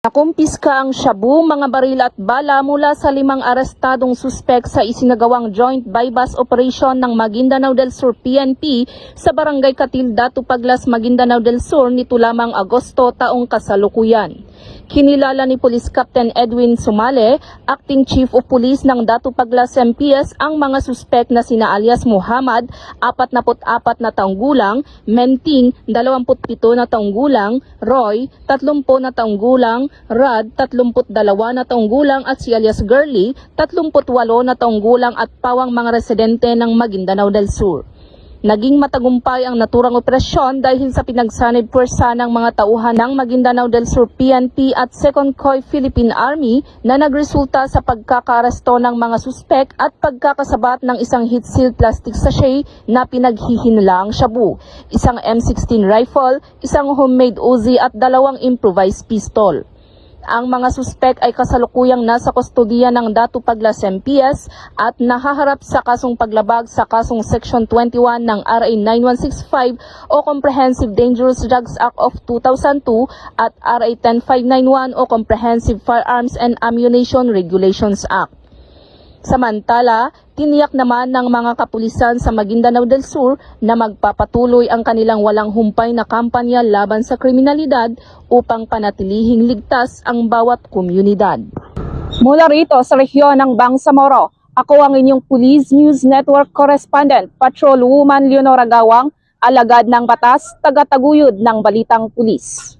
Nakumpiska ang shabu, mga baril at bala mula sa 5 arestadong suspek sa isinagawang joint bypass operation ng Maguindanao del Sur PNP sa Barangay Catilda, Tupaglas, Maguindanao del Sur nito lamang Agosto taong kasalukuyan. Kinilala ni Police Captain Edwin Sumale, Acting Chief of Police ng Datupaglas MPS, ang mga suspek na sina alias Muhammad, 44 na taong gulang, Menting, 27 na taong gulang, Roy, 30 na taong gulang, Rad, 32 na taong gulang at si alias Girly, 38 na taong gulang at pawang mga residente ng Maguindanao del Sur. Naging matagumpay ang naturang operasyon dahil sa pinagsanib puwersa ng mga tauhan ng Maguindanao del Sur PNP at 2nd COI Philippine Army na nagresulta sa pagkakaresto ng mga suspek at pagkakasabat ng isang heat-sealed plastic sachet na pinaghihinalaang shabu, isang M16 rifle, isang homemade Uzi at 2 improvised pistol. Ang mga suspek ay kasalukuyang nasa kustodiya ng Datupaglas MPS at nahaharap sa kasong paglabag sa kasong Section 21 ng RA 9165 o Comprehensive Dangerous Drugs Act of 2002 at RA 10591 o Comprehensive Firearms and Ammunition Regulations Act. Samantala, tiniyak naman ng mga kapulisan sa Maguindanao del Sur na magpapatuloy ang kanilang walang humpay na kampanya laban sa kriminalidad upang panatilihing ligtas ang bawat komunidad. Mula rito sa rehiyon ng Bangsamoro, ako ang inyong Police News Network Correspondent, Patrolwoman Leonora Gawang, alagad ng batas, tagataguyod ng balitang pulis.